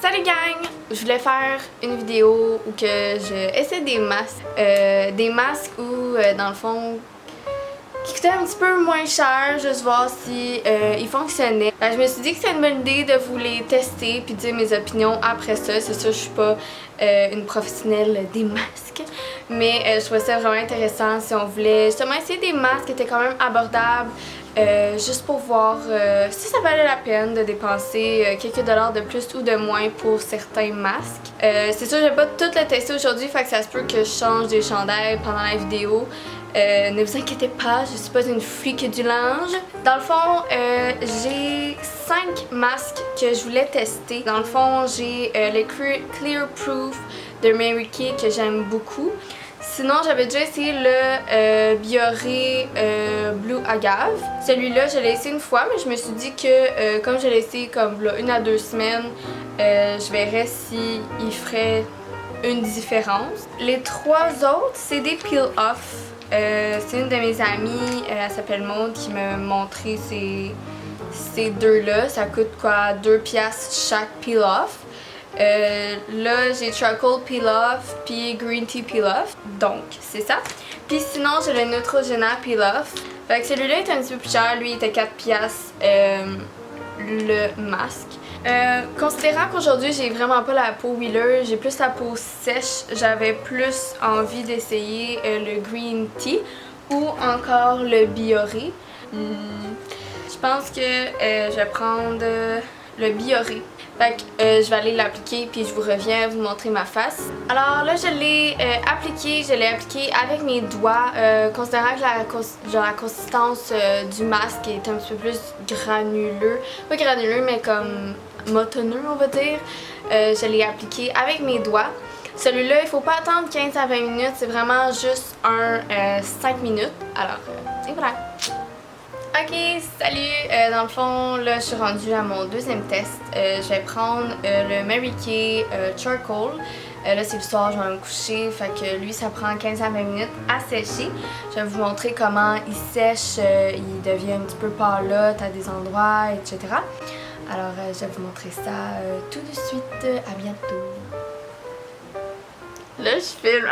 Salut gang! Je voulais faire une vidéo où que je essaie des masques. Des masques où, dans le fond, qui coûtaient un petit peu moins cher, juste voir si ils fonctionnaient. Je me suis dit que c'était une bonne idée de vous les tester puis dire mes opinions après ça. C'est sûr, je suis pas une professionnelle des masques, mais je trouvais ça vraiment intéressant si on voulait justement essayer des masques qui étaient quand même abordables. Juste pour voir si ça valait la peine de dépenser quelques dollars de plus ou de moins pour certains masques. C'est sûr, je vais pas tout le tester aujourd'hui, fait que ça se peut que je change des chandails pendant la vidéo. Ne vous inquiétez pas, je suis pas une freak du linge. Dans le fond, j'ai 5 masques que je voulais tester. Dans le fond, j'ai le Clear Proof de Mary Kay que j'aime beaucoup. Sinon, j'avais déjà essayé le Bioré Blue Agave. Celui-là, je l'ai essayé une fois, mais je me suis dit que comme je l'ai essayé comme là, 1 à 2 semaines, je verrais si il ferait une différence. Les 3 autres, c'est des peel-off. C'est une de mes amies, elle s'appelle Maud, qui m'a montré ces deux-là. Ça coûte quoi? 2$ chaque peel-off. Là, j'ai Charcoal Peel-Off puis Green Tea Peel-Off, donc c'est ça. Puis sinon, j'ai le Neutrogena Peel-Off. Fait que celui-là est un petit peu plus cher, lui il était 4$ le masque. Considérant qu'aujourd'hui j'ai vraiment pas la peau huileuse, j'ai plus la peau sèche, j'avais plus envie d'essayer le Green Tea ou encore le Bioré. Je pense que je vais prendre le Bioré. Fait que je vais aller l'appliquer puis je vous reviens vous montrer ma face. Alors là je l'ai appliqué avec mes doigts, considérant que la consistance du masque est un petit peu plus granuleux. Pas granuleux mais comme motonneux on va dire. Je l'ai appliqué avec mes doigts. Celui-là il faut pas attendre 15 à 20 minutes, c'est vraiment juste 5 minutes. Alors et voilà. Ok, salut! Dans le fond, là, je suis rendue à mon deuxième test. Je vais prendre le Mary Kay Charcoal. Là, c'est le soir, je vais me coucher. Fait que lui, ça prend 15 à 20 minutes à sécher. Je vais vous montrer comment il sèche. Il devient un petit peu pâlotte à des endroits, etc. Alors, je vais vous montrer ça tout de suite. À bientôt! Là, je filme.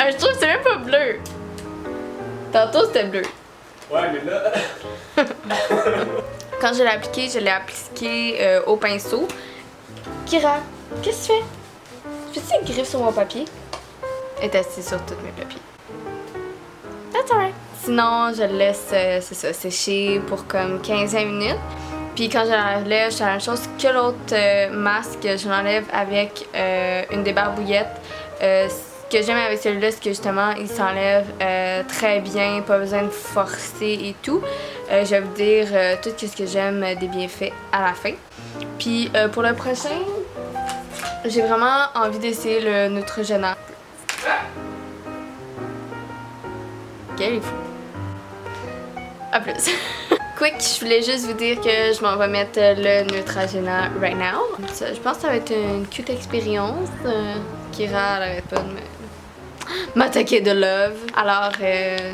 Je trouve que c'est même pas bleu. Tantôt c'était bleu. Ouais, mais là. Quand je l'ai appliqué au pinceau. Kira, qu'est-ce que tu fais? Fais-tu des griffes sur mon papier? Elle est assise sur tous mes papiers. That's alright. Sinon, je le laisse c'est ça, sécher pour comme 15-20 minutes. Puis quand je l'enlève, je fais la même chose que l'autre masque. Je l'enlève avec une débarbouillette. Ce que j'aime avec celui-là, c'est que justement, il s'enlève très bien, pas besoin de forcer et tout. Je vais vous dire tout ce que j'aime des bienfaits à la fin. Puis pour le prochain, j'ai vraiment envie d'essayer le Neutrogena. Ok, il est fou. À plus. Quick, je voulais juste vous dire que je m'en vais mettre le Neutrogena right now. Je pense que ça va être une cute expérience. Kira, elle arrête pas de m'attaquer de love. Alors,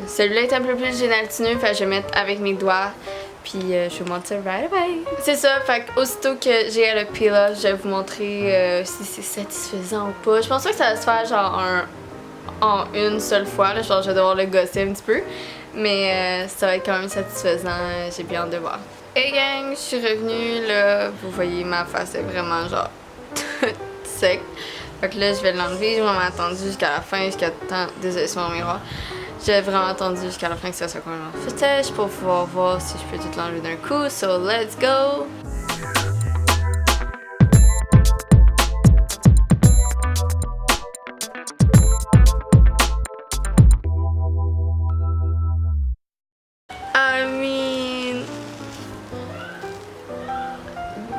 celui-là est un peu plus gélatineux, fait que je vais mettre avec mes doigts. Puis je vais vous montrer right away. C'est ça, fait que aussitôt que j'ai le peel-off, je vais vous montrer si c'est satisfaisant ou pas. Je pense pas que ça va se faire genre en une seule fois. Là, genre, je vais devoir le gosser un petit peu. Mais ça va être quand même satisfaisant, j'ai bien hâte de voir. Hey gang, je suis revenue, là, vous voyez ma face est vraiment genre toute sec. Fait que là je vais l'enlever, j'ai vraiment attendu jusqu'à la fin, jusqu'à temps. Désolé c'est mon miroir. J'ai vraiment attendu jusqu'à la fin que ça soit complètement sèche pour pouvoir voir si je peux tout l'enlever d'un coup. So let's go! I mean,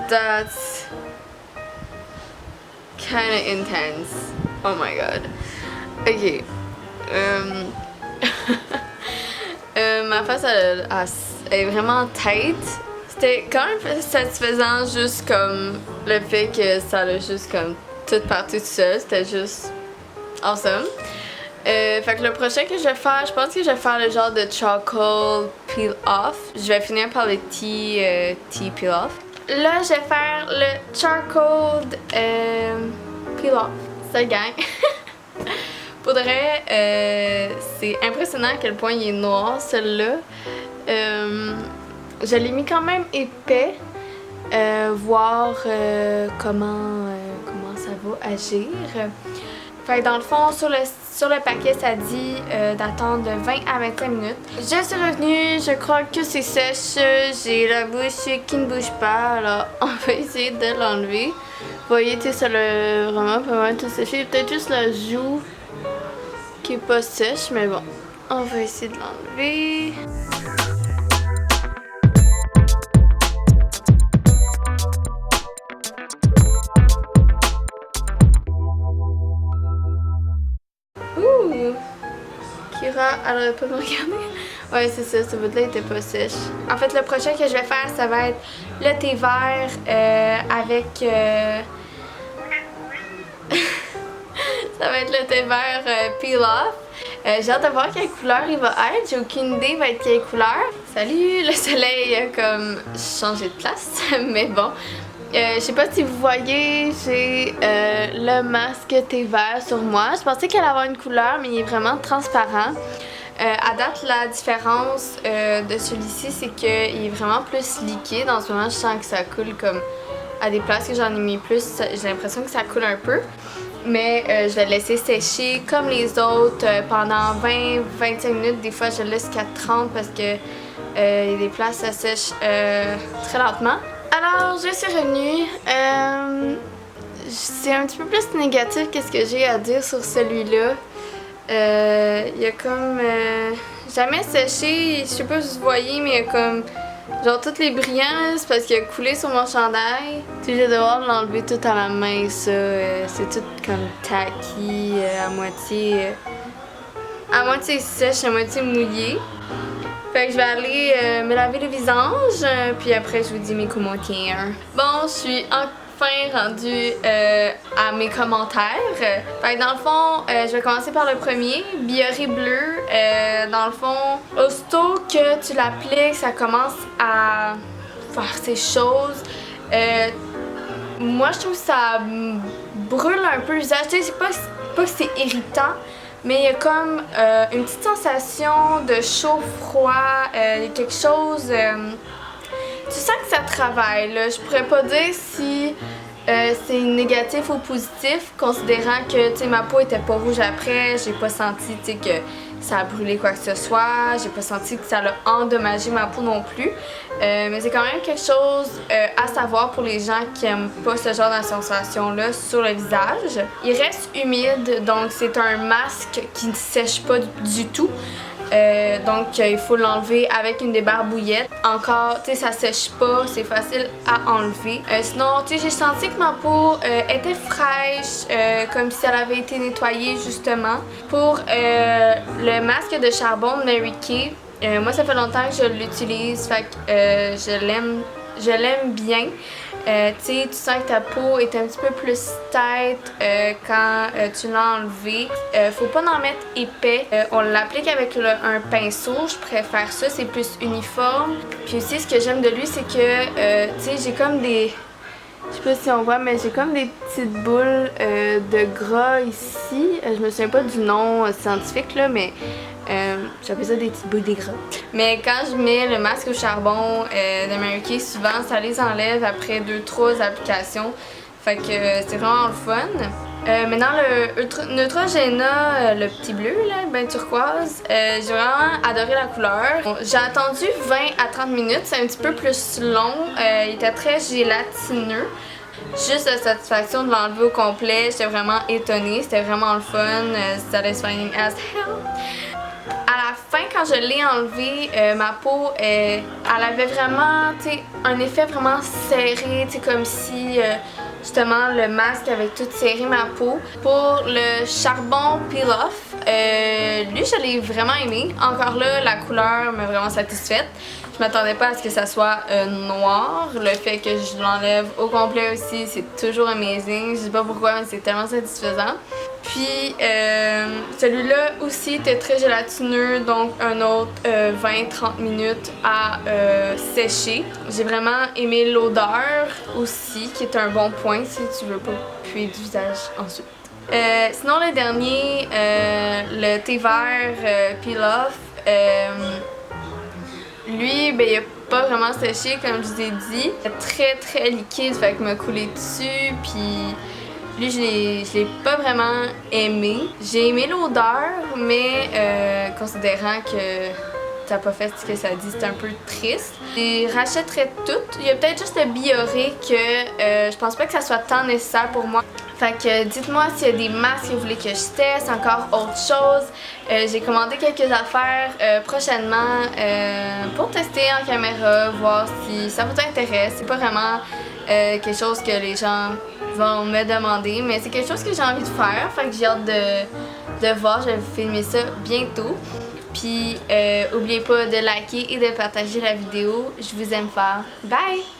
that's kind of intense. Oh my god. Ok. Ma face elle est vraiment tête. C'était quand même satisfaisant, juste comme le fait que ça a juste comme tout parti tout seul. C'était juste awesome. Fait que le prochain que je vais faire, je pense que je vais faire le genre de charcoal peel off. Je vais finir par le tea peel off. Là, je vais faire le charcoal peel off. Ça gagne. Pour de vrai, c'est impressionnant à quel point il est noir, celui-là. Je l'ai mis quand même épais. Voir comment ça va agir. Fait que dans le fond, sur le paquet, ça dit d'attendre de 20 à 25 minutes. Je suis revenue, je crois que c'est sèche. J'ai la bouche qui ne bouge pas, alors on va essayer de l'enlever. Vous voyez, tu sais, ça l'a vraiment pas mal tout séché. Peut-être juste la joue qui est pas sèche, mais bon, on va essayer de l'enlever. Kira, elle aurait pas me regarder. Ouais, c'est ça, ce bout-là était pas sèche. En fait, le prochain que je vais faire, ça va être le thé vert avec... ça va être le thé vert peel off. J'ai hâte de voir quelle couleur il va être. J'ai aucune idée, il va être quelle couleur. Salut, le soleil a comme changé de place, mais bon. Je sais pas si vous voyez, j'ai le masque thé vert sur moi. Je pensais qu'il allait avoir une couleur, mais il est vraiment transparent. À date, la différence de celui-ci, c'est qu'il est vraiment plus liquide. En ce moment, je sens que ça coule comme à des places que j'en ai mis plus. J'ai l'impression que ça coule un peu. Mais je vais le laisser sécher comme les autres pendant 20-25 minutes. Des fois, je le laisse jusqu'à 30 parce que il y a des places ça sèche très lentement. Alors, je suis revenue. C'est un petit peu plus négatif qu'est-ce que j'ai à dire sur celui-là. Il y a comme jamais séché, je sais pas si vous voyez, mais il y a comme genre tous les brillants, c'est parce qu'il a coulé sur mon chandail. Tu sais, je vais devoir l'enlever tout à la main, ça. C'est tout comme tacky, à moitié sèche, à moitié mouillé. Fait que je vais aller me laver le visage, puis après je vous dis mes commentaires. Bon, je suis enfin rendue à mes commentaires. Fait que dans le fond, je vais commencer par le premier, Bioré bleu. Dans le fond, aussitôt que tu l'appliques, ça commence à faire ces choses. Moi, je trouve que ça brûle un peu le visage. Tu sais, c'est pas que c'est irritant, mais il y a comme une petite sensation de chaud-froid, il y a quelque chose... tu sens que ça travaille, là. Je pourrais pas dire si c'est négatif ou positif, considérant que, tu sais, ma peau était pas rouge après, j'ai pas senti, tu sais, que ça a brûlé quoi que ce soit, j'ai pas senti que ça a endommagé ma peau non plus. Mais c'est quand même quelque chose à savoir pour les gens qui aiment pas ce genre de sensation-là sur le visage. Il reste humide, donc c'est un masque qui ne sèche pas du tout. Donc il faut l'enlever avec une débarbouillette. Encore, tu sais, ça sèche pas, c'est facile à enlever. Sinon, tu sais, j'ai senti que ma peau était fraîche, comme si elle avait été nettoyée justement. Pour le masque de charbon de Mary Kay, moi ça fait longtemps que je l'utilise, fait que je l'aime bien. Tu sais, tu sens que ta peau est un petit peu plus tête quand tu l'as enlevé. Faut pas en mettre épais. On l'applique avec un pinceau, je préfère ça, c'est plus uniforme. Puis aussi, ce que j'aime de lui, c'est que, tu sais, j'ai comme des... Je sais pas si on voit, mais j'ai comme des petites boules de gras ici. Je me souviens pas du nom scientifique, là, mais... j'appelle ça des petites boules de gras. Mais quand je mets le masque au charbon de Mary Kay, souvent ça les enlève après 2-3 applications. Fait que c'est vraiment le fun. Maintenant le Neutrogena, le petit bleu, là, ben turquoise, j'ai vraiment adoré la couleur. J'ai attendu 20 à 30 minutes, c'est un petit peu plus long. Il était très gélatineux. Juste la satisfaction de l'enlever au complet, j'étais vraiment étonnée, c'était vraiment le fun, satisfying as hell. À la fin, quand je l'ai enlevé, ma peau, elle avait vraiment, tu sais, un effet vraiment serré, tu sais, comme si, justement, le masque avait tout serré ma peau. Pour le charbon peel off, lui, je l'ai vraiment aimé. Encore là, la couleur m'a vraiment satisfaite. Je m'attendais pas à ce que ça soit noir. Le fait que je l'enlève au complet aussi, c'est toujours amazing. Je sais pas pourquoi, mais c'est tellement satisfaisant. Puis celui-là aussi était très gélatineux, donc un autre 20-30 minutes à sécher. J'ai vraiment aimé l'odeur aussi, qui est un bon point si tu veux pas puer du visage ensuite. Sinon le dernier, le thé vert Peel Off, lui, ben, il a pas vraiment séché comme je vous ai dit. Très liquide, fait que m'a coulé dessus, puis lui je l'ai pas vraiment aimé. J'ai aimé l'odeur, mais considérant que t'as pas fait ce que ça dit, c'est un peu triste. Je rachèterais toutes. Il y a peut-être juste le Bioré que je pense pas que ça soit tant nécessaire pour moi. Fait que dites-moi s'il y a des masques que vous voulez que je teste, encore autre chose. J'ai commandé quelques affaires prochainement pour tester en caméra, voir si ça vous intéresse. C'est pas vraiment quelque chose que les gens vont me demander, mais c'est quelque chose que j'ai envie de faire. Fait que j'ai hâte de voir, je vais vous filmer ça bientôt. Puis, n'oubliez pas de liker et de partager la vidéo. Je vous aime fort. Bye!